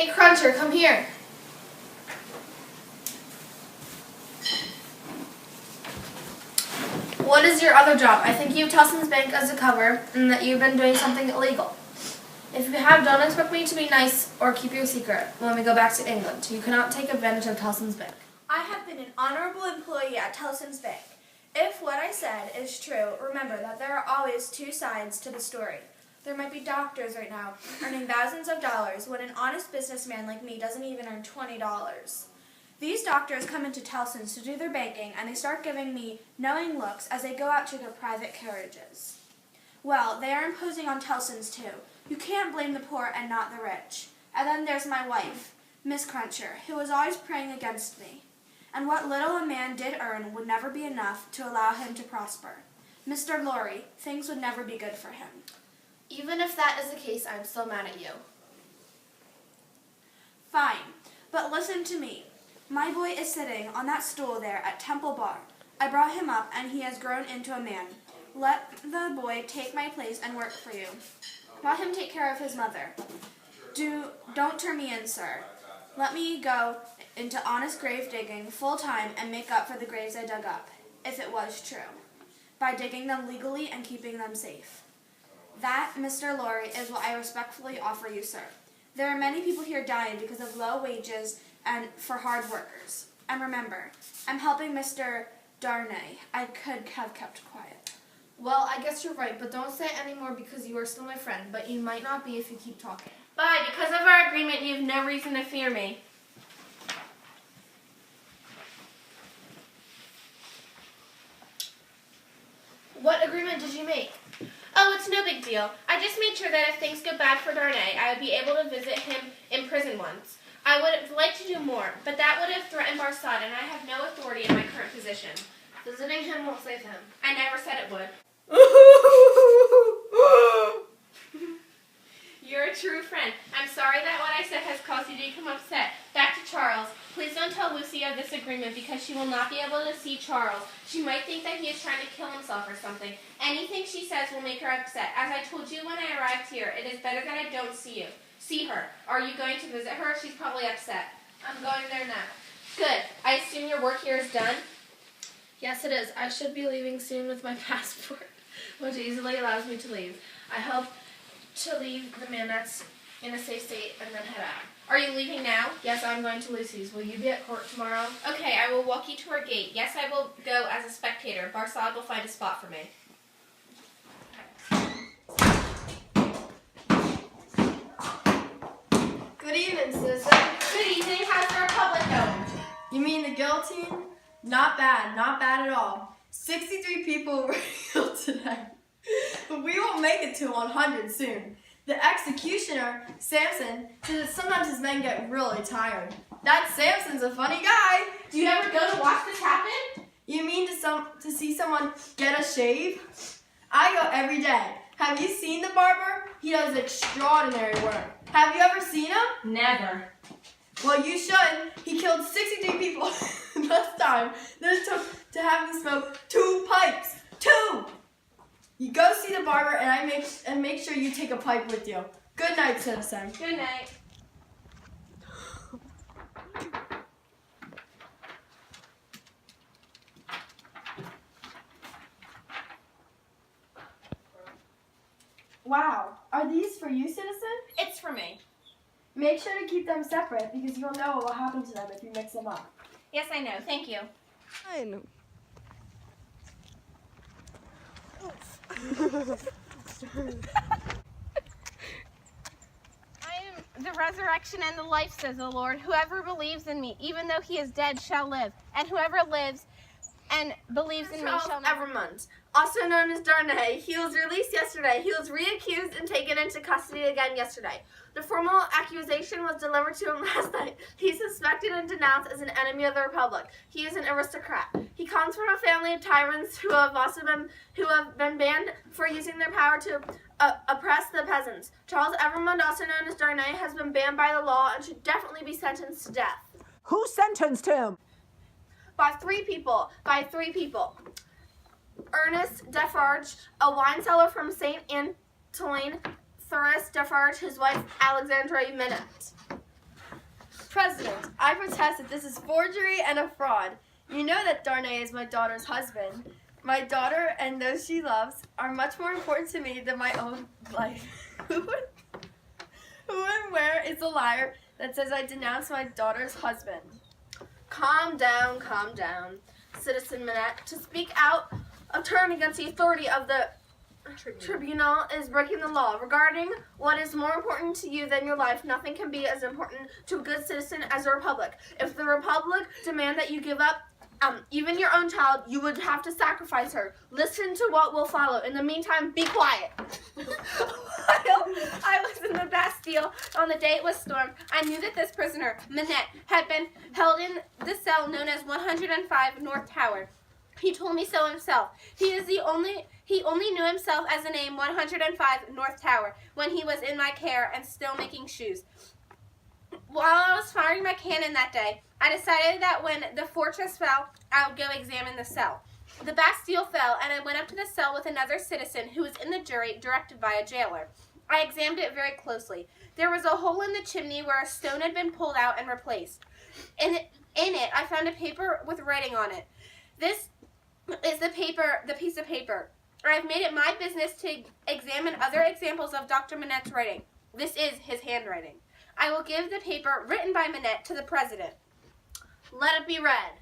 Hey, Cruncher, come here. What is your other job? I think you have Tellson's Bank as a cover and that you've been doing something illegal. If you have, don't expect me to be nice or keep your secret when we go back to England. You cannot take advantage of Tellson's Bank. I have been an honorable employee at Tellson's Bank. If what I said is true, remember that there are always two sides to the story. There might be doctors right now earning thousands of dollars when an honest businessman like me doesn't even earn $20. These doctors come into Tellson's to do their banking and they start giving me knowing looks as they go out to their private carriages. Well, they are imposing on Tellson's too. You can't blame the poor and not the rich. And then there's my wife, Miss Cruncher, who is always praying against me. And what little a man did earn would never be enough to allow him to prosper. Mr. Lorry, things would never be good for him. Even if that is the case, I'm still mad at you. Fine, but listen to me. My boy is sitting on that stool there at Temple Bar. I brought him up and he has grown into a man. Let the boy take my place and work for you. Let him take care of his mother. Don't turn me in, sir. Let me go into honest grave digging full time and make up for the graves I dug up, if it was true, by digging them legally and keeping them safe. That, Mr. Lorry, is what I respectfully offer you, sir. There are many people here dying because of low wages and for hard workers. And remember, I'm helping Mr. Darnay. I could have kept quiet. Well, I guess you're right, but don't say it anymore because you are still my friend, but you might not be if you keep talking. Bye. Because of our agreement, you have no reason to fear me. What agreement did you make? Oh, it's no big deal. I just made sure that if things go bad for Darnay, I would be able to visit him in prison once. I would have liked to do more, but that would have threatened Barsad, and I have no authority in my current position. Visiting him won't save him. I never said it would. You're a true friend. I'm sorry that what I said has caused you to become upset. Back to Charles. Please don't tell Lucy of this agreement because she will not be able to see Charles. She might think that he is trying to kill himself or something. Anything she says will make her upset. As I told you when I arrived here, it is better that I don't see her. Are you going to visit her? She's probably upset. I'm going there now. Good. I assume your work here is done? Yes, it is. I should be leaving soon with my passport, which easily allows me to leave. I hope to leave the Manets in a safe state and then head out. Are you leaving now? Yes, I'm going to Lucy's. Will you be at court tomorrow? Okay, I will walk you to her gate. Yes, I will go as a spectator. Barsad will find a spot for me. Good evening, citizen. Good evening. How's the Republic going? You mean the guillotine? Not bad at all. 63 people were killed today. But we won't make it to 100 soon. The executioner, Samson, says that sometimes his men get really tired. That Samson's a funny guy. Do you ever go to watch this happen? You mean to see someone get a shave? I go every day. Have you seen the barber? He does extraordinary work. Have you ever seen him? Never. Well, you should. He killed 63 people last time. This took to have him smoke 2 pipes. 2! You go see the barber and make sure you take a pipe with you. Good night, citizen. Good night. Wow. Are these for you, citizen? It's for me. Make sure to keep them separate because you'll know what will happen to them if you mix them up. Yes, I know. Thank you. I know. I am the resurrection and the life, says the Lord. Whoever believes in me, even though he is dead, shall live. And whoever lives and believes in me shall never... Evermond, also known as Darnay. He was released yesterday. He was reaccused and taken into custody again yesterday. The formal accusation was delivered to him last night. He's suspected and denounced as an enemy of the Republic. He is an aristocrat. He comes from a family of tyrants who have been banned for using their power to oppress the peasants. Charles Evermond, also known as Darnay, has been banned by the law and should definitely be sentenced to death. Who sentenced him? By three people. Ernest Defarge, a wine seller from St. Antolin, Thoris Defarge, his wife Alexandra Minette. President, I protest that this is forgery and a fraud. You know that Darnay is my daughter's husband. My daughter and those she loves are much more important to me than my own life. Who and where is the liar that says I denounce my daughter's husband? Calm down, calm down. Citizen Minette, to speak out of turn against the authority of the tribunal is breaking the law. Regarding what is more important to you than your life, nothing can be as important to a good citizen as a republic. If the republic demand that you give up even your own child, you would have to sacrifice her. Listen to what will follow. In the meantime, be quiet. While I was in the Bastille on the day it was stormed, I knew that this prisoner, Minette, had been held in the cell known as 105 North Tower. He told me so himself. He only knew himself as the name 105 North Tower when he was in my care and still making shoes. While I was firing my cannon that day, I decided that when the fortress fell, I would go examine the cell. The Bastille fell, and I went up to the cell with another citizen who was in the jury, directed by a jailer. I examined it very closely. There was a hole in the chimney where a stone had been pulled out and replaced. In it, I found a paper with writing on it. This is the piece of paper. I have made it my business to examine other examples of Dr. Minette's writing. This is his handwriting. I will give the paper written by Minette to the president. Let it be read.